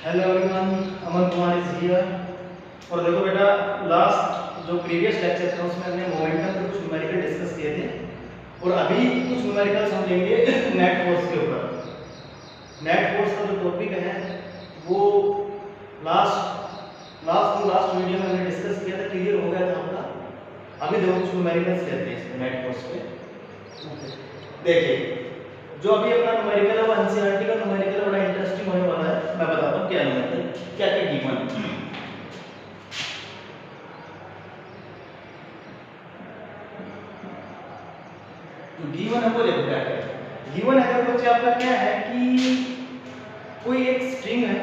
Hello everyone, Aman Kumar is here. और देखो बेटा, लास्ट जो प्रीवियस लेक्चर था उसमें हमने मोमेंटम पे कुछ न्यूमेरिकल डिस्कस किए थे और अभी कुछ न्यूमेरिकल्स हम लेंगे नेट फोर्स के ऊपर। नेट फोर्स का जो टॉपिक है वो लास्ट वीडियो में हमने डिस्कस किया था, क्लियर हो गया था आपका। अभी देखो कुछ न्यूमेरिकल्स लेते हैं इसमें नेट फोर्स पे। देखिए, जो अभी अपना न्यूमेरिकल है वो एनसीईआरटी का न्यूमेरिकल है, बड़ा इंटरेस्टिंग होने वाला है। मैं बताता हूँ क्या न्यूमेरिकल क्या क्या गिवन। जो गिवन है वो देखो क्या है। गिवन है देखो बच्चे, आपका क्या है कि कोई एक स्ट्रिंग है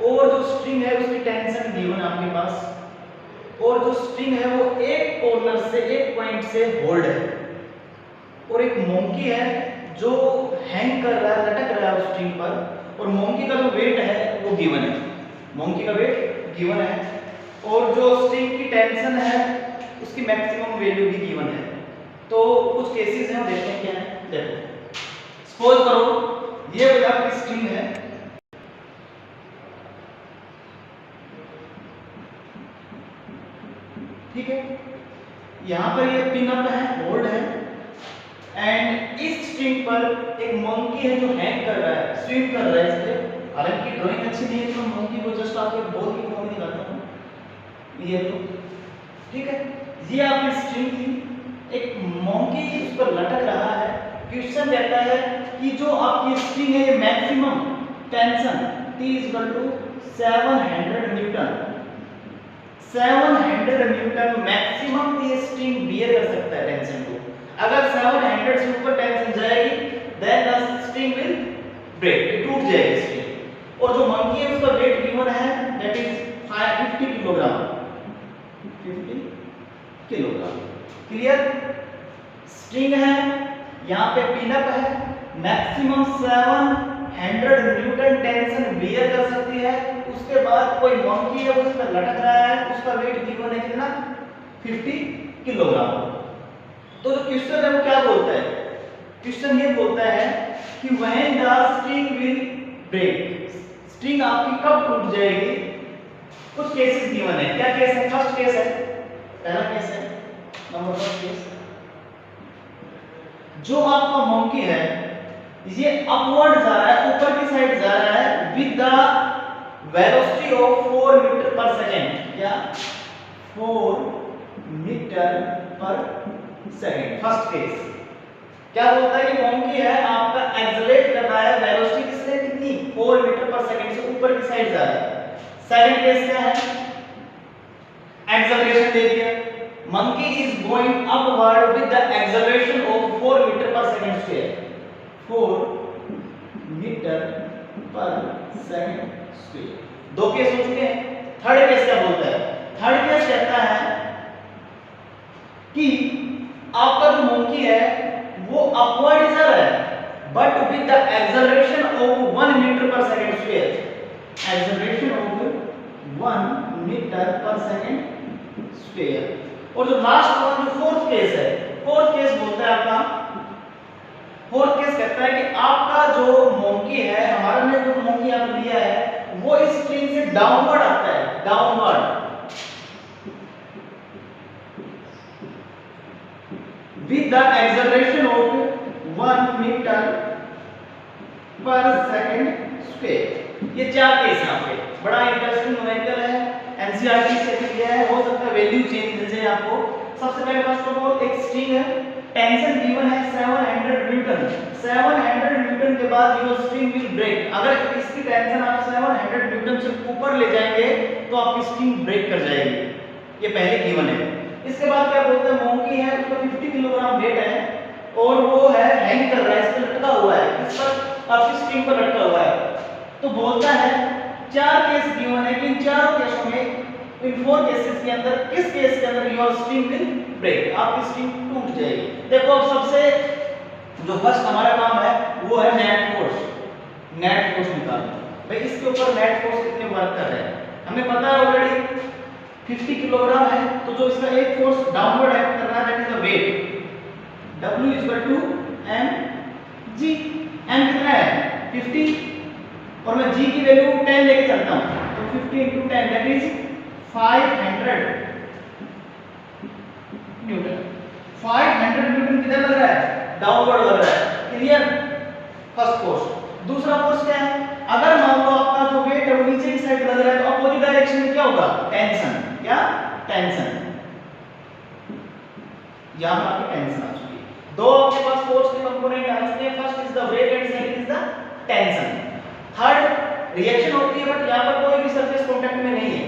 और जो स्ट्रिंग है उसकी टेंशन गिवन है आपके पास, और जो स्ट्रिंग है वो एक कॉर्नर से एक पॉइंट से होल्ड है, और एक मोंकी है जो हैंग कर रहा है, लटक रहा है उस स्ट्रिंग पर, और मोंकी का जो वेट है वो गिवन है। मोंकी का वेट गिवन है और जो स्ट्रिंग की टेंशन है उसकी मैक्सिमम वैल्यू भी गिवन है। तो कुछ केसेस हैं, देखते हैं क्या है। देखो, सपोज करो ये आपकी स्ट्रिंग है, ठीक है, यहां पर ये पिन अप है, होल्ड है, एंड इस स्ट्रिंग पर एक मंकी है जो हैंग कर रहा है, स्विम कर रहा है इस पे। हालांकि ड्राइंग अच्छी नहीं है तो मैं मंकी को जस्ट आपके बॉल की फॉर्म में दिखाता हूं। ये तो ठीक है, ये आपकी स्ट्रिंग थी, एक मंकी उस पर लटक रहा है। क्वेश्चन रहता है कि जो आपकी स्ट्रिंग है ये maximum tension T = 700 Newton, 700 Newton maximum ये स्ट्रिंग बियर कर सकता है टेंशन को। अगर 700 से ऊपर टेंशन जाएगी then the string will break, टूट जाएगी स्ट्रिंग। और जो मंकी है उसका वेट गिवन है, that is 50 kilogram, 50 kilogram. Clear? String है, यहां पे पिन अप है, मैक्सिमम 700 न्यूटन टेंशन बियर कर सकती है। उसके बाद कोई मंकी है वो उस पर लटक रहा है, उसका वेट गिवन है कितना, 50 किलोग्राम। तो जो क्वेश्चन है वो क्या बोलता है? क्वेश्चन ये बोलता है कि when the string will break, string आपकी कब टूट जाएगी। कुछ केसेस गिवन है। क्या केस है? फर्स्ट केस है, पहला केस है, नंबर फर्स्ट केस, जो आपका मंकी है ये अपवर्ड जा रहा है, ऊपर की साइड जा रहा है with the velocity of 4 metre per second. क्या? 4 metre per second. First case क्या बोलता है कि मंकी है आपका एक्सेलरेट कर रहा है, वेलोसिटी किससे कितनी, 4 मीटर पर सेकंड से ऊपर की साइड जा रहा है। सेकंड केस क्या है? एक्सेलरेशन दे दिया, monkey is going upward with the acceleration of 4 meter per second square, 4 metre per second square. दो केस हो चुके हैं। थर्ड केस क्या बोलता है? थर्ड केस कहता है कि आपका जो मंकी है वो अपवर्ड जा रहा है but with the acceleration of 1 metre per second square, acceleration of 1 metre per second square. और जो लास्ट वन जो फोर्थ केस है, फोर्थ केस बोलता है आपका, फोर्थ केस कहता है कि आपका जो मंकी है, हमारा ने जो मंकी आपने लिया है वो इस स्ट्रिंग से डाउनवर्ड आता है, downward with the acceleration of 1 metre per second square. ये चार केस हैं आपके, बड़ा इंटरेस्टिंग न्यूमेरिकल है, एनसीईआरटी से लिया है, हो सकता है वैल्यू चेंज मिल जाए आपको। सबसे पहले फर्स्ट ऑफ ऑल एक स्ट्रिंग है, टेंशन गिवन है 700 न्यूटन, 700 न्यूटन के बाद योर स्ट्रिंग विल ब्रेक। अगर इसकी टेंशन आप 700 न्यूटन से ऊपर ले जाएंगे तो आपकी स्ट्रिंग ब्रेक कर जाएगी, ये पहले गिवन है। इसके बाद क्या बोलते हैं, मंकी है उसका 50 किलोग्राम वेट है और वो है हैंग कर रहा है, इस पे लटका हुआ है, इस पर आपकी स्ट्रिंग पर लटका हुआ है। तो बोलता है चार केस गिवन है कि इन चारों केसों में, इन 4 केसेस के अंदर किस केस के अंदर योर स्ट्रिंग विल ब्रेक, आपकी स्ट्रिंग टूट जाएगी। देखो अब सबसे जो फर्स्ट हमारा काम है वो है नेट फोर्स, नेट फोर्स निकालना। भाई इसके ऊपर नेट फोर्स कितने वर्क कर रहे हैं हमें पता है ऑलरेडी, 50 किलोग्राम है, तो जो इसका एक फोर्स डाउनवर्ड एक्ट कर रहा है that is the weight, W = mg। m कितना है? 50 और मैं जी की वैल्यू 10 लेके चलता हूं, तो 50 into 10 that is 500 Newton. 500 Newton किधर लग रहा है? डाउनवर्ड लग रहा है। क्लियर? First force. दूसरा फोर्स क्या है? अगर मान लो आपका जो वेट है वो नीचे की साइड लग रहा है, तो अपोजिट डायरेक्शन में क्या होगा? टेंशन। क्या? टेंशन। यहां पर आपकी टेंशन आ चुकी है। दो आपके पास फोर्स के कंपोनेंट आ चुके हैं, first is the weight and second is the tension. Third reaction होती है, बट यहां पर कोई भी सरफेस कांटेक्ट में नहीं है,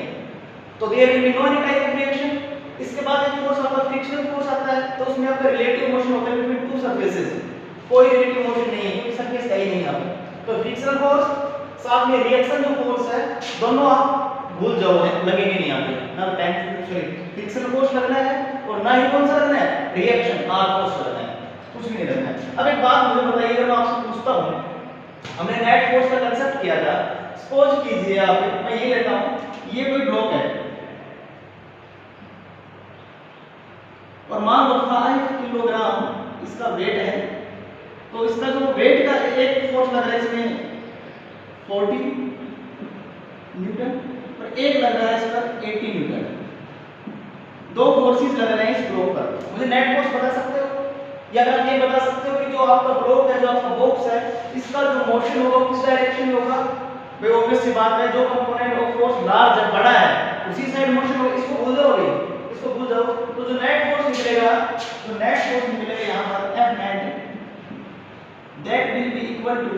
तो there will be no any type of reaction. इसके बाद एक फोर्स आता है, फ्रिक्शनल फोर्स आता है, तो उसमें आपका रिलेटिव मोशन होता है बिटवीन टू सरफेसेस। कोई रिलेटिव मोशन नहीं है क्योंकि सरफेस है ही नहीं यहां पर। तो फ्रिक्शनल फोर्स साथ में रिएक्शन जो फोर्स है, दोनों आप भूल जाओ, लगेंगे नहीं यहां पे। ना टेंशन सॉरी फ्रिक्शनल फोर्स लगना है और ना ही कौन सा लगना है? रिएक्शन आर फोर्स लगना है, कुछ भी नहीं लगना है। अब एक बात मुझे बताइए, अगर मैं आपसे पूछता हूं, हमने नेट फोर्स का कांसेप्ट किया था, सपोज कीजिए आप, मैं ये लेता हूं, ये कोई ब्लॉक है और मान लो 5 किलोग्राम इसका वेट है, तो इसका जो वेट का एक फोर्स लग रहा है इसमें 40 न्यूटन और एक लग रहा है इस पर 80 न्यूटन। दो फोर्सेस लग रहे हैं इस ब्लॉक पर। मुझे नेट फोर्स बता सकते हो, या अगर ये बता सकते हो कि जो आपका ब्लॉक है, जो आपका बॉक्स है, इसका जो मोशन होगा किस डायरेक्शन में होगा? भाई ऑब्वियस सी बात है, जो कंपोनेंट ऑफ फोर्स लार्ज है, बड़ा है, उसी साइड मोशन होगा। इसको भूल जाओगे, इसको भूल जाओ। तो जो नेट फोर्स निकलेगा, यहां पर F net that will be equal to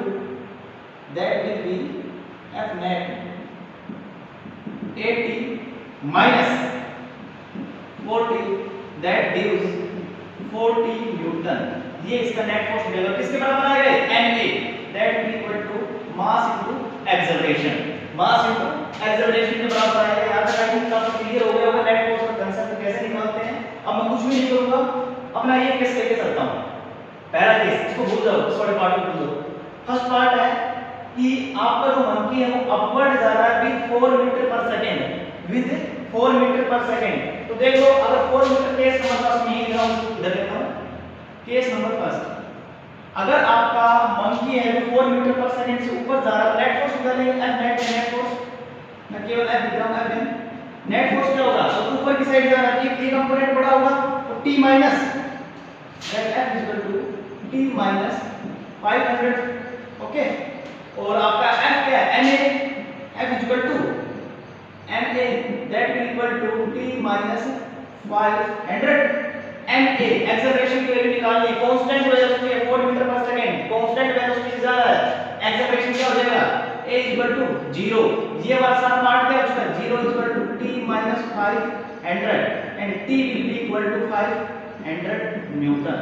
F net 80 minus 40 that gives 40 Newton. ये इसका नेट फोर्स मिलेगा। किसके बराबर आएगा? ma that will equal to mass into acceleration। Mass into acceleration के बराबर आएगा। यहां तक आई थिंक आपको क्लियर हो गया होगा नेट फोर्स का कांसेप्ट कैसे निकालते हैं। अब मैं कुछ भी नहीं करूंगा, अपना ये केस लेके चलता हूं, पहला केस। इसको भूल जाओ, इस वाले पार्ट को भूल जाओ। फर्स्ट पार्ट है कि आपका जो मंकी है वो अपवर्ड जा रहा है with 4 metre per second, with 4 metre per second. तो देख लो, अगर 4 मीटर केस नंबर फर्स्ट में लिख रहा हूं, इधर लिखता हूं केस नंबर फर्स्ट। अगर आपका मंकी है वो 4 मीटर पर सेकंड से ऊपर जा रहा है, नेट फोर्स निकालेंगे। F net नेट फोर्स, मैं केवल F लिख रहा हूं, F नेट फोर्स क्या होगा? तो ऊपर की साइड जा रहा है, ये कंपोनेंट बड़ा होगा, तो T minus that F is equal to T minus 500। Okay, और आपका F क्या है? NA, F is equal to NA that will equal to T minus 500। NA acceleration की वैल्यू निकालनी है, कांस्टेंट वेलोसिटी है 4 metre per second, constant velocity से जा रहा है, एक्सेलरेशन क्या हो जाएगा? A equal to 0। ये वाला सारा पार्ट क्या हो चुका है? 0 equal to T minus 500 and T will be equal to 500 newton.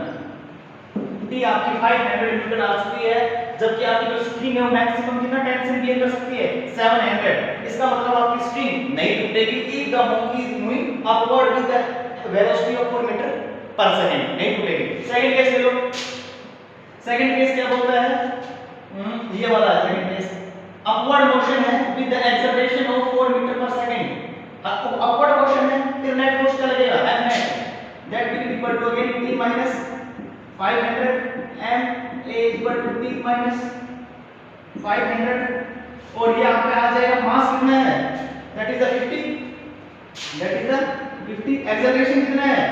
T आपकी 500 न्यूटन आ चुकी है, जबकि आपकी जो स्ट्रिंग है वो मैक्सिमम कितना टेंशन बियर कर सकती है? 700। इसका मतलब आपकी स्ट्रिंग नहीं टूटेगी if the monkey is moving upward with the velocity of 4 metre per second, नहीं टूटेगी। सेकंड केस ले लो। सेकंड केस क्या बोलता है? ये वाला है सेकंड केस। अपवर्ड मोशन है with the acceleration of 4 metre per second. Upward motion है, फिर नेट फोर्स क्या लगेगा? F net that will be equal to again T minus 500 and A is equal to T minus 500। और ये आपका आ जाएगा मास कितना है? that is the 50 एक्सेलरेशन कितना है?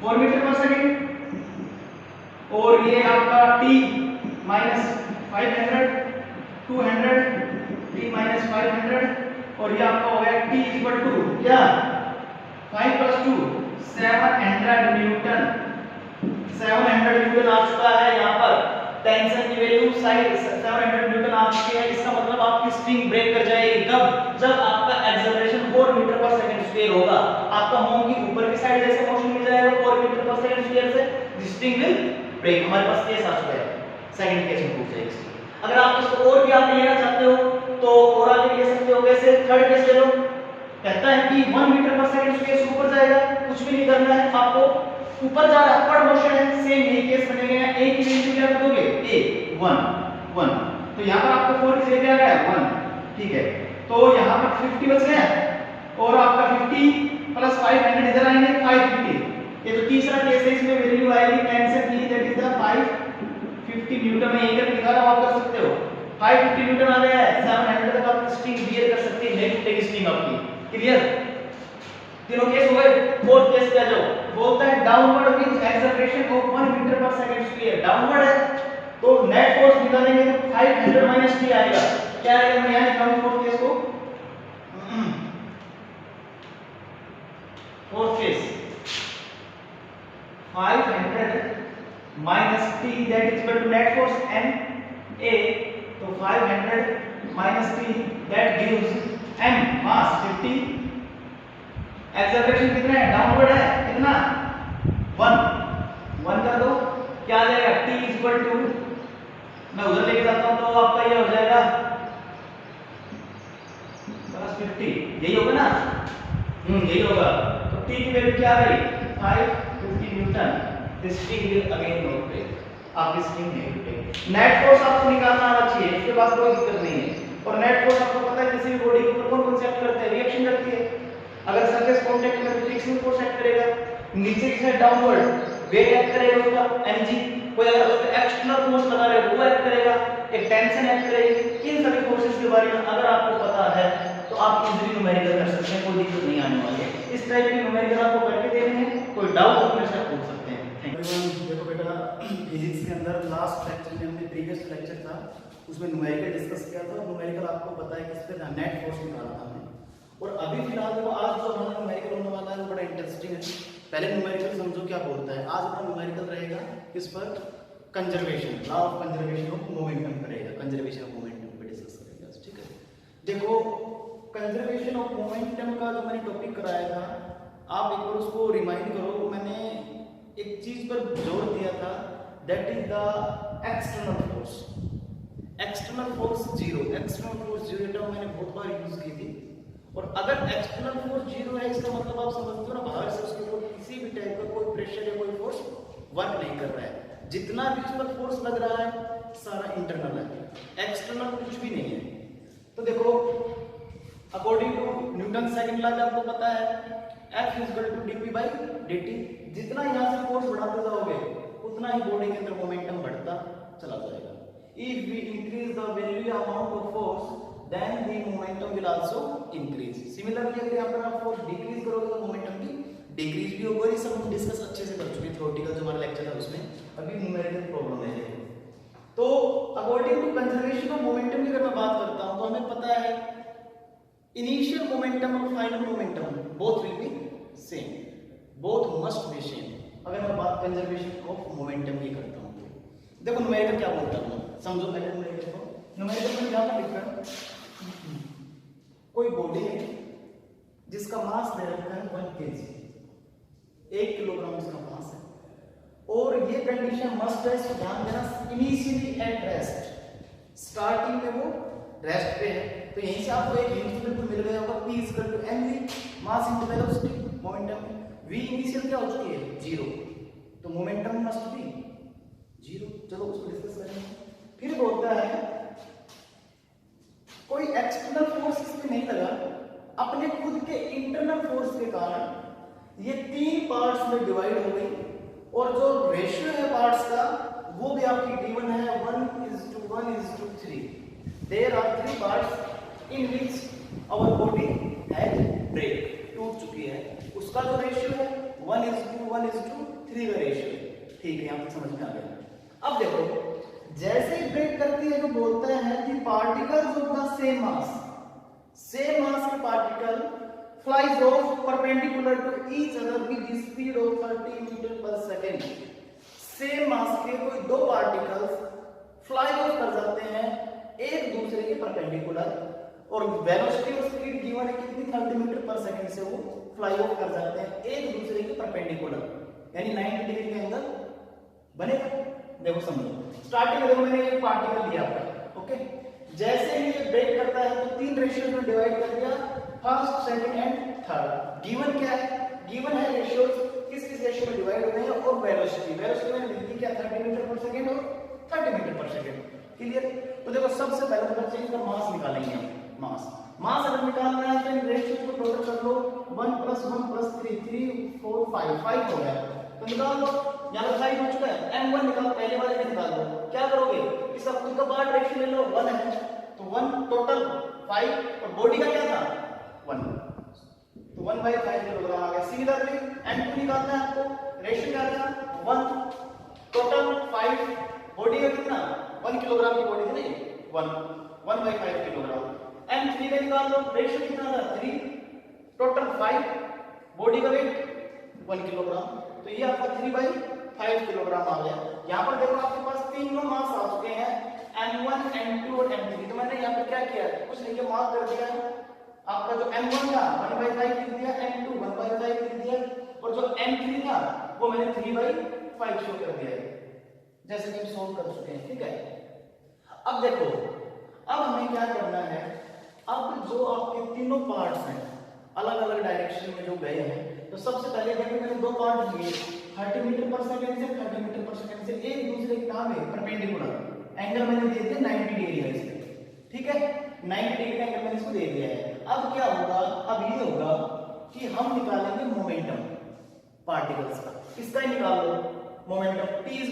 4 मीटर पर सेकंड, और ये आपका T minus 500 200 T minus 500, और ये आपका हो गया T is equal to क्या? 5 plus 2 700 न्यूटन। 700 न्यूटन आ चुका है। यहाँ पर टेंशन की वैल्यू 700 न्यूटन आ चुकी है। इसका मतलब आपकी स्ट्रिंग ब्रेक कर जाएगी कब? जब आपका acceleration 4 metre per second square होगा। आपका मोंकी ऊपर की साइड जैसे मोशन में जाएगा 4 मीटर पर सेकंड स्क्वायर से, स्ट्रिंग विल ब्रेक। हमारे पास केस आ चुका है, सेकंड केस में पूछ जाएगा। अगर आप इसको और भी आगे लेना चाहते हो तो और आगे ले सकते हो। कैसे? थर्ड केस ले लो। कहता है कि 1 मीटर पर सेकंड स्क्वायर से ऊपर जाएगा, कुछ भी नहीं करना है आपको, ऊपर जा रहा है, अपवर्ड मोशन है। सेम यही केस बनेगा। A की वैल्यू क्या करोगे? A 1 तो यहाँ पर आपका 4 की जगह क्या आ गया? 1। ठीक है, तो यहाँ पर 50 बच गया, और आपका 50 प्लस 500 इधर आएंगे 550। ये जो तीसरा केस है इसमें वैल्यू आएगी टेंशन की, दैट इज द 550 न्यूटन। में एक लिखा रहा हूं, आप कर सकते हो 550 न्यूटन आ गया है, 700 तक आपकी स्ट्रिंग बियर कर सकती है, नेगेटिव टेक स्ट्रिंग आपकी। क्लियर? तीनों केस हो गए। फोर्थ केस पे आ जाओ। बोलता है downward means acceleration of 1 metre per second square. Downward है तो नेट फोर्स निकालेंगे तो 500 माइनस t आएगा। क्या आएगा? मैं यहां लिखा हूं फोर्थ केस को। Fourth case 500 minus t that is equal to net force m a, तो 500 minus t that gives m mass 50, acceleration कितना है? डाउनवर्ड है, कितना? 1 कर दो, क्या आ जाएगा? t is equal to, मैं उधर लेके जाता हूं तो आपका ये हो जाएगा प्लस 50, यही होगा ना? यही होगा। तो t की वैल्यू क्या आ गई? 550 newton. This string will again not break, आपकी स्ट्रिंग नहीं टूटेगी। नेट फोर्स आपको निकालना आना चाहिए, इसके बाद कोई दिक्कत नहीं है। और नेट फोर्स आपको पता है किसी भी बॉडी के ऊपर कौन-कौन से एक्ट करते हैं? रिएक्शन करती है। अगर सरफेस कांटेक्ट में तो फ्रिक्शनल फोर्स एक्ट करेगा, नीचे की साइड डाउनवर्ड वेट एक्ट करेगा उसका mg, कोई अगर उस पे एक्सटर्नल फोर्स लगा रहे हो वो एक्ट करेगा, एक टेंशन एक्ट करेगी। इन सभी फोर्सेस के बारे में अगर आपको पता है तो आप इजीली न्यूमेरिकल कर सकते हैं, कोई दिक्कत नहीं आने वाली है। इस टाइप की न्यूमेरिकल आपको करके देने हैं, कोई डाउट अपने से पूछ सकते हैं। एवरीवन, देखो बेटा, फिजिक्स के अंदर लास्ट लेक्चर में हमने प्रीवियस लेक्चर था उसमें न्यूमेरिकल डिस्कस किया था। न्यूमेरिकल आपको पता है किस पे था? नेट फोर्स निकाला था हमने। और अभी फिलहाल देखो आज जो हमारा न्यूमेरिकल होने वाला है वो बड़ा इंटरेस्टिंग है। पहले न्यूमेरिकल समझो क्या बोलता है। आज अपना न्यूमेरिकल रहेगा किस पर? Conservation, law of conservation of momentum पर रहेगा, कंजर्वेशन ऑफ मोमेंटम पे डिस्कस करेंगे। ठीक है, देखो कंजर्वेशन ऑफ मोमेंटम का जो मैंने टॉपिक कराया था, आप एक बार उसको रिमाइंड करो। मैंने एक चीज पर जोर दिया था, that is the external force. External force zero, external force zero term मैंने बहुत बार यूज की थी। और अगर एक्सटर्नल फोर्स जीरो है इसका मतलब आप समझते हो ना, बाहर से उसके ऊपर किसी भी टाइप का कोई प्रेशर या कोई फोर्स वर्क नहीं कर रहा है। जितना भी उस पर फोर्स लग रहा है सारा इंटरनल है, एक्सटर्नल कुछ भी नहीं है। तो देखो according to Newton second law आपको पता है F is equal to dp by dt। जितना यहाँ से फोर्स बढ़ाते जाओगे उतना ही बॉडी के अंदर मोमेंटम बढ़ता चला जाएगा। If we increase the value amount of force then the momentum will also increase. Similarly अगर यहाँ पर आप फोर्स डिक्रीज करोगे तो मोमेंटम भी डिक्रीज भी होगा। ये सब हम डिस्कस अच्छे से कर चुके हैं थ्योरेटिकल जो हमारा लेक्चर था उसमें। अभी न्यूमेरिकल प्रॉब्लम है। तो according to conservation of momentum की अगर मैं बात करता हूं तो हमें पता है इनिशियल मोमेंटम और final momentum both will be same, both must be same. अगर मैं बात कंजर्वेशन ऑफ मोमेंटम की करता हूं तो देखो न्यूमेरिकल क्या बोलता हूं, समझो पहले न्यूमेरिकल को। न्यूमेरिकल में क्या लिखा है? कोई बॉडी है जिसका मास दे रखा है 1 kg, 1 किलोग्राम इसका मास है। और ये कंडीशन मस्ट है, इसको ध्यान देना, इनिशियली एट रेस्ट, स्टार्टिंग में वो रेस्ट पे है। तो यहीं से आपको एक इंस्ट्रूमेंट मिल गया होगा, p equal to mv, mass into velocity, momentum. v initial क्या हो चुकी है? 0, तो मोमेंटम मस्ट बी 0। चलो उसको डिस्कस करेंगे। फिर बोलता है कोई एक्सटर्नल फोर्स इसमें नहीं लगा, अपने खुद के इंटरनल फोर्स के कारण ये 3 पार्ट्स में डिवाइड हो गई। और जो रेशियो है पार्ट्स का वो भी आपकी गिवन है 1:1:3। There are 3 parts in which our body has break, टूट चुकी है। उसका जो रेशियो है 1:1:3 का रेशियो है। ठीक है, यहां तक समझ में आ गया। अब देखो जैसे ही ब्रेक करती है तो बोलता है कि particles of the same mass के particle flies off perpendicular to each other with the speed of 30 metre per second. Same mass के कोई 2 पार्टिकल्स फ्लाई ऑफ कर जाते हैं एक दूसरे के परपेंडिकुलर, और वेलोसिटी और स्पीड गिवन है कितनी? 30 मीटर पर सेकंड से वो फ्लाई ऑफ कर जाते हैं एक दूसरे के परपेंडिकुलर, यानी 90 डिग्री के एंगल बनेगा। देखो समझो, स्टार्टिंग में देखो मैंने एक पार्टिकल लिया था, ओके। जैसे ही ये ब्रेक करता है तो 3 रेशियोज में डिवाइड कर दिया, first, second and third. Given क्या है? गिवन है रेशियोज किस किस रेशियो में डिवाइड होते हैं, और वेलोसिटी मैंने लिख दी क्या? 30 मीटर पर सेकंड और 30 मीटर पर सेकंड। क्लियर? तो देखो सबसे पहले तो बच्चे इसका मास निकालेंगे। मास अगर निकालना है तो इन रेशियोज को टोटल कर लो, 1 + 1 + 3 3 4 5 5 हो गया। तो निकाल लो यहाँ पर 5 हो चुका है, m1 निकालो, पहले वाले में निकाल दो। क्या करोगे, इसका खुद का पार्ट रेशियो ले लो, 1 है तो 1 टोटल 5 और बॉडी का क्या था 1, तो 1/5 किलोग्राम आ गया। सिमिलरली m2 निकालना है आपको, रेशियो क्या था 1 टोटल 5, बॉडी का कितना 1 किलोग्राम की बॉडी थी नहीं 1/5 किलोग्राम। m3 का निकाल लो, रेशियो कितना था 3 टोटल 5, बॉडी का वेट 1 किलोग्राम, तो ये आपका 3/5 किलोग्राम आ गया। यहाँ पर देखो आपके पास तीनों मास आ चुके हैं m1 m2 और m3, तो मैंने यहाँ पे क्या किया कुछ नहीं किया, मार्क कर दिया आपका जो m1 था 1/5 लिख दिया, m2 1/5 लिख दिया और जो m3 था वो मैंने 3/5 शो कर दिया है, जैसे कि हम सोल्व कर चुके हैं। ठीक है, अब देखो अब हमें क्या करना है, अब जो आपके तीनों पार्ट्स हैं अलग अलग डायरेक्शन में जो गए हैं, तो सबसे पहले देखो मैंने दो पार्ट लिए 30 मीटर पर सेकंड से 30 मीटर पर सेकंड से एक दूसरे के नाम है परपेंडिकुलर, एंगल मैंने दे दिया 90 डिग्री है इसमें। ठीक है, 90 डिग्री का एंगल मैंने इसको दे दिया है। अब क्या होगा, अब ये होगा कि हम निकालेंगे मोमेंटम पार्टिकल्स का, इसका ही निकाल लो मोमेंटम P =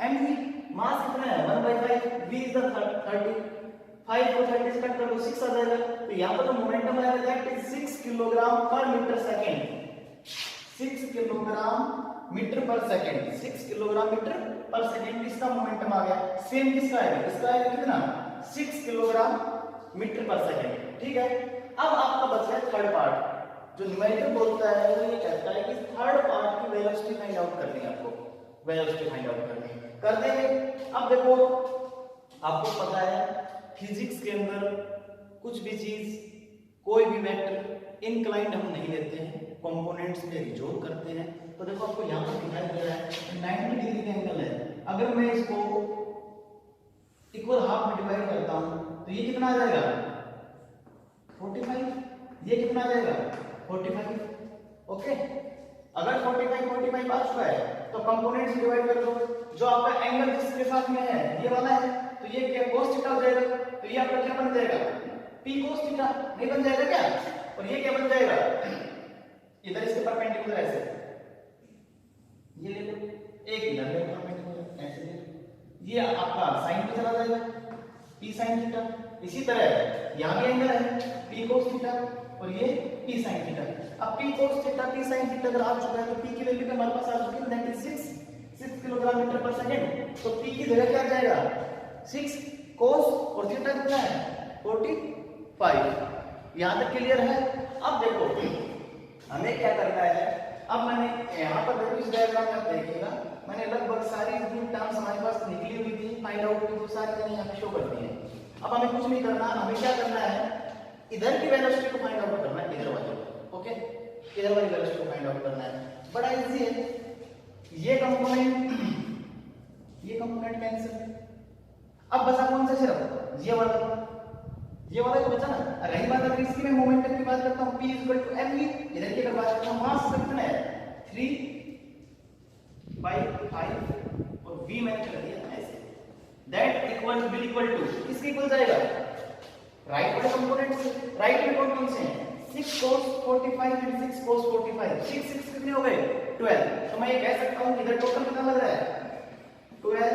mv, मास कितना है 1/5, v इज द 30, 5 को 30 से कट कर लो 6 आ जाएगा, तो यहां पर जो मोमेंटम आएगा दैट इज 6 किलोग्राम पर metre second, 6 kilogram metre per second, 6 kilogram metre per second इसका मोमेंटम आ गया। सेम किसका आएगा, इसका आएगा कितना 6 किलोग्राम मीटर पर सेकंड। ठीक है, अब आपका बचा है थर्ड पार्ट, जो न्यूमेरिकल बोलता है वो ये कहता है कि थर्ड पार्ट की वेलोसिटी फाइंड आउट करनी है, आपको वेलोसिटी फाइंड आउट करनी है, कर देंगे। अब देखो आपको पता है फिजिक्स के अंदर कुछ भी चीज कोई भी वेक्टर इनक्लाइंड हम नहीं लेते हैं, कंपोनेंट्स में रिजोल्व करते हैं। तो देखो आपको यहाँ पर दिखाई दे रहा है 90 डिग्री का एंगल है, अगर मैं इसको इक्वल हाफ में डिवाइड करता हूं तो ये कितना आ जाएगा 45, ये कितना आ जाएगा 45। ओके, अगर 45 आ चुका है तो कंपोनेंट से डिवाइड कर दो, जो आपका एंगल जिसके साथ में है ये वाला है, तो ये क्या cos थीटा हो जाएगा, तो ये आपका क्या बन जाएगा p cos थीटा, नहीं बन जाएगा क्या, और ये क्या बन जाएगा इधर इसके परपेंडिकुलर ऐसे, ये ले लो एक इधर ले लो परपेंडिकुलर ऐसे ले लो, ये आपका sin पे चला जाएगा p sin थीटा। इसी तरह यहां भी एंगल है p cos थीटा और ये p sin थीटा। अब p cos theta p sin theta अगर आ चुका है तो p की वैल्यू हमारे पास आ चुकी है that is 6 kilogram metre per second, तो p की जगह क्या आ जाएगा 6 cos और थीटा कितना है 45। यहां तक क्लियर है। अब देखो हमें क्या करना है, अब मैंने यहां पर देखो इस डायग्राम में आप देखिएगा मैंने लगभग सारी जितनी टर्म्स हमारे पास निकली हुई थी फाइंड आउट की वो सारी मैंने यहां पे शो कर दी है। अब हमें कुछ नहीं करना, हमें क्या करना है इधर की वेलोसिटी को फाइंड आउट करना है, इधर वाली। ओके, इधर वाली वेलोसिटी को फाइंड आउट करना है, बड़ा इजी है। ये कंपोनेंट कैंसिल, अब बचा कौन सा सिर्फ ये वाला जो बचा ना। रही बात अगर इसकी मैं मोमेंटम की बात करता हूं p mv, इधर की अगर बात करता हूं मास कितना है 3/5 और v मैंने कर दिया ऐसे, that equal will equal to किसके इक्वल जाएगा राइट वाले कंपोनेंट से। राइट में कौन कौन से हैं 6 cos 45 एंड 6 cos 45, 6 कितने हो गए 12। तो मैं ये कह सकता हूं इधर टोटल कितना लग रहा है 12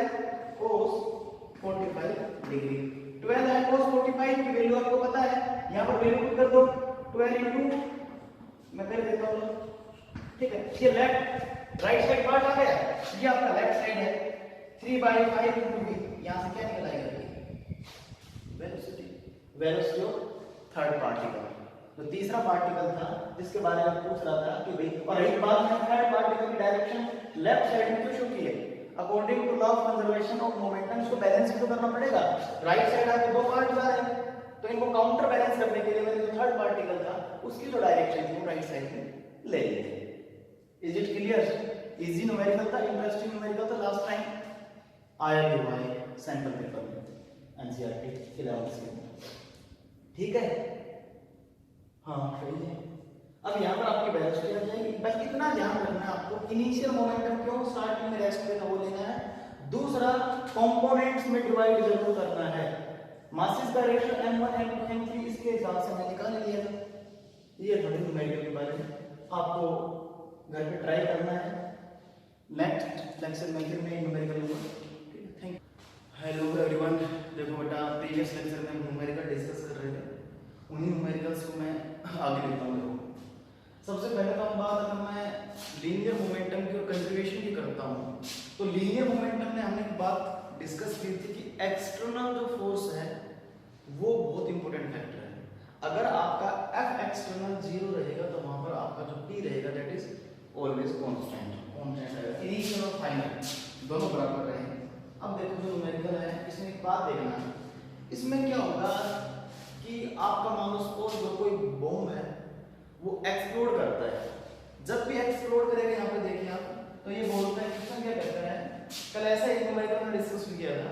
cos 45 डिग्री। 12 है cos 45 की वैल्यू आपको पता है, यहां पर वैल्यू पुट कर दो 12 इनटू मैं कर देता हूं, ठीक है। ये लेफ्ट राइट साइड पार्ट आ गया, ये आपका लेफ्ट साइड है 3/5 इनटू v, यहां से क्या निकल आएगा वेलोसिटी ऑफ थर्ड पार्टिकल। तो तीसरा पार्टिकल था जिसके बारे में पूछ रहा था कि भाई, और एक बात है थर्ड पार्टिकल की डायरेक्शन लेफ्ट साइड में क्यों शो की है, according to law of conservation of momentum इसको बैलेंस भी तो करना पड़ेगा। राइट साइड आपके दो पार्ट आ रहे हैं तो इनको काउंटर बैलेंस करने के लिए मैंने जो थर्ड पार्टिकल था उसकी जो डायरेक्शन थी वो राइट साइड में ले ली थी। Is it clear? Easy numerical था, इंटरेस्टिंग न्यूमेरिकल था, लास्ट टाइम आया भी हुआ है सैंपल पेपर में एनसीईआरटी 11th से, ठीक है। हाँ सही है। अब यहाँ पर आपकी वेलोसिटी आ जाएगी, बस इतना ध्यान रखना है आपको, इनिशियल मोमेंटम क्यों स्टार्टिंग में रेस्ट पे वो लेना है। दूसरा कंपोनेंट्स में डिवाइड जरूर करना है, मासेस का रेशियो m1 m2 m3 इसके हिसाब से मैं निकाल लिया। ये थोड़ी न्यूमेरिकल के बारे में आपको घर पे ट्राई करना है, नेक्स्ट लेक्चर में फिर मैं न्यूमेरिकल लूँगा। Thank you. हेलो एवरीवन, देखो बेटा प्रीवियस लेक्चर में हम न्यूमेरिकल डिस्कस कर रहे थे, उन्हीं न्यूमेरिकल्स को मैं आगे लेता हूँ। देखो सबसे पहले तो हम बात अगर मैं लीनियर मोमेंटम की और कंजर्वेशन की करता हूँ, तो लीनियर मोमेंटम में हमने एक बात डिस्कस की थी कि एक्सटर्नल जो फोर्स है वो बहुत इंपॉर्टेंट फैक्टर है। अगर आपका F एक्सटर्नल 0 रहेगा तो वहां पर आपका जो P रहेगा दैट इज ऑलवेज कांस्टेंट रहेगा। इनिशियल और फाइनल दोनों बराबर रहेंगे। अब देखो जो न्यूमेरिकल है इसमें एक बात देखना है, इसमें क्या होगा कि आपका मान लो सपोज जो कोई बॉम्ब है वो एक्सप्लोड करता है। जब भी एक्सप्लोड करेगा यहाँ पे देखिए आप, तो ये बोलता है क्वेश्चन क्या कहता है, कल ऐसा एक न्यूमेरिकल में डिस्कस किया था।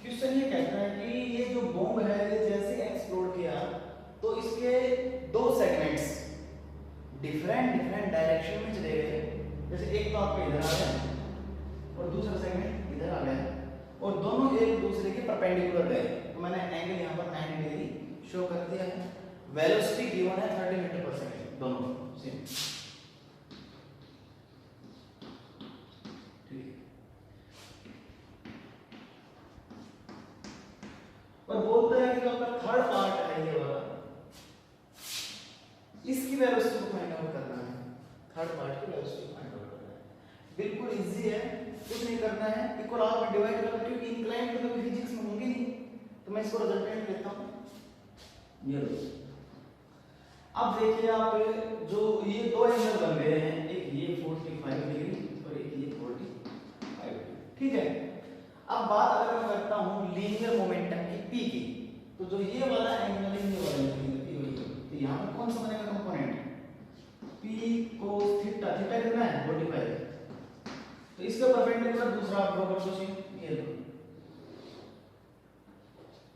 क्वेश्चन ये कहता है कि ये जो बॉम्ब है ये जैसे एक्सप्लोड किया तो इसके दो सेगमेंट्स डिफरेंट डायरेक्शन में चले गए। जैसे एक तो आपका इधर आ गया और दूसरा सेगमेंट इधर आ गया और दोनों एक दूसरे के परपेंडिकुलर गए। तो मैंने एंगल यहाँ पर 90 डिग्री शो कर दिया है। वेलोसिटी गिवन है 30 मीटर पर सेकंड, दोनों सेम। ठीक है, और बोलता है कि जो आपका थर्ड पार्ट है ये वाला, इसकी वेलोसिटी को फाइंड आउट करना है। थर्ड पार्ट की वेलोसिटी को फाइंड आउट करना है, बिल्कुल इजी है, कुछ नहीं करना है। इक्वल आर में डिवाइड करना, क्योंकि इंक्लाइन तो कभी फिजिक्स में होंगे नहीं, तो मैं इसको रिजल्टेंट लेता हूं ये लो। अब देखिए आप जो ये दो एंगल बन गए हैं, एक ये 45 डिग्री और एक ये 45 डिग्री, ठीक है। अब बात अगर मैं करता हूं लीनियर मोमेंटम की P की, तो जो ये वाला एंगल है ये वाला एंगल P वही है, तो यहां पर कौन सा बनेगा component P cos theta, theta कितना है 45, तो इसके परपेंडिकुलर दूसरा आप ड्रॉ कर दो, ये लो,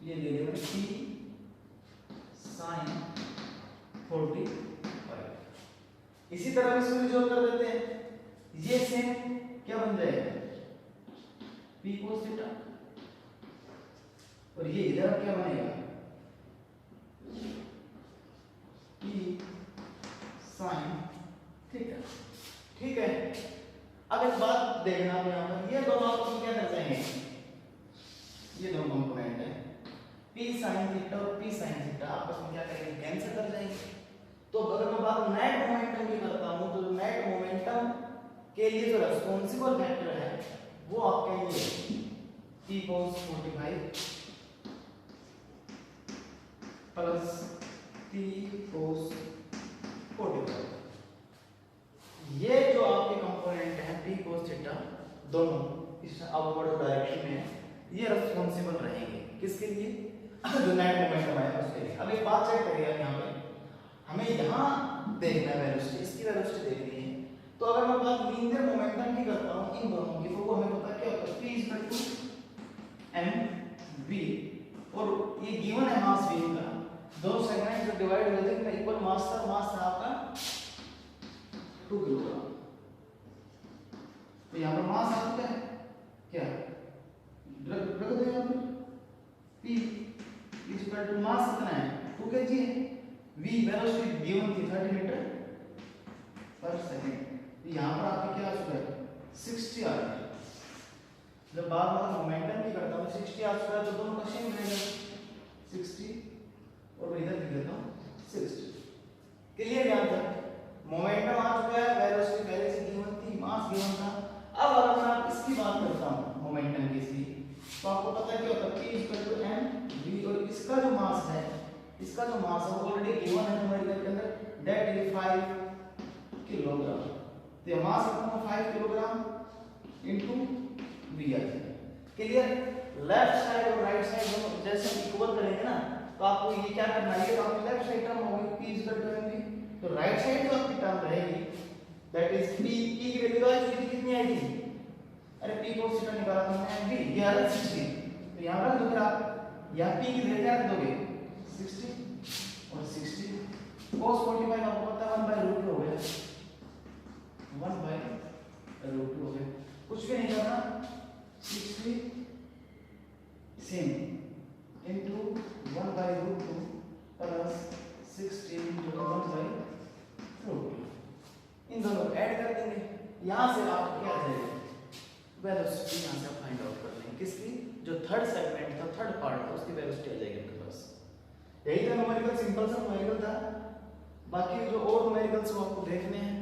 ये ले लेंगे P sin 45। इसी तरह इसको भी जोड़ कर देते हैं, ये सेम क्या बन जाएगा P cos थीटा, और ये इधर क्या बनेगा P sin थीटा, ठीक है। अब एक बात देखना आप यहाँ पर, ये दोनों आपस में क्या कर जाएंगे, ये दोनों कंपोनेंट है P sin थीटा और P sin थीटा आपस में क्या करेंगे, कैंसिल कर जाएंगे। तो अगर मैं बात नेट मोमेंटम की करता हूं, तो नेट मोमेंटम के लिए जो रिस्पांसिबल फैक्टर है वो आपका ये P cos 45 plus P cos 45, ये जो आपके कंपोनेंट है P cos थीटा दोनों इस अपवर्ड डायरेक्शन में है, ये रिस्पांसिबल रहेंगे किसके लिए, जो नेट मोमेंटम है उसके लिए। अब एक बात चेक करिए, यहाँ पे हमें यहाँ देखना है वेलोसिटी, इसकी वेलोसिटी देखनी है। तो अगर मैं बात लीनियर मोमेंटम की करता हूँ इन दोनों की, तो वो हमें पता क्या होता है P mv, और ये गिवन है मास v का, दोनों सेगमेंट जब डिवाइड हुए थे इनका इक्वल मास था, मास था आपका 2 किलोग्राम। तो यहाँ पर मास आ चुका है क्या, रख दो यहाँ पर P इक्वल टू मास कितना है 2 kg है, v वेलोसिटी गिवन थी 30 मीटर पर सेकंड, तो यहाँ पर आपका क्या आ चुका है 60 आ गया। जब बात मैं मोमेंटम की करता हूँ 60 आ चुका है, तो दोनों का सेम रहेगा 60 और इधर लिख देता हूँ 60। क्लियर यहाँ तक, मोमेंटम आ चुका है, वेलोसिटी पहले से गिवन थी, मास गिवन था। अब अगर मैं इसकी बात करता हूँ मोमेंटम की इसकी, तो आपको पता क्या होता है P इक्वल टू mv, और इसका जो मास है, इसका जो मास है वो ऑलरेडी गिवन है न्यूमेरिकल के अंदर, दैट इज 5 किलोग्राम। तो ये मास कितना 5 किलोग्राम इनटू v आ जाएगा। क्लियर, लेफ्ट साइड और राइट साइड दोनों जैसे इक्वल करेंगे ना, तो आपको ये क्या करना है, तो आपकी लेफ्ट साइड टर्म होगी P इक्वल टू mv, तो राइट साइड जो आपकी टर्म रहेगी दैट इज P की वैल्यू आज कितनी आएगी, अरे P cos थीटा निकाला हमने mv, ये आ रहा है 60, तो यहां रख दो, फिर आप यहां P की वैल्यू रख दोगे 60 और 60 cos 45 आपको पता है 1/√2 हो गया, 1/√2 हो गया, कुछ भी नहीं करना, 60 सेम इनटू 1/√2 प्लस 60 इनटू 1/√2, इन दोनों को ऐड कर देंगे, यहां से आपको क्या आ जाएगा वेलोसिटी यहाँ से आप फाइंड आउट कर लेंगे किसकी, जो थर्ड सेगमेंट था, थर्ड पार्ट था, उसकी वेलोसिटी आ जाएगी आपके पास। यही था न्यूमेरिकल, सिंपल सा न्यूमेरिकल था। बाकी जो और न्यूमेरिकल्स वो आपको देखने हैं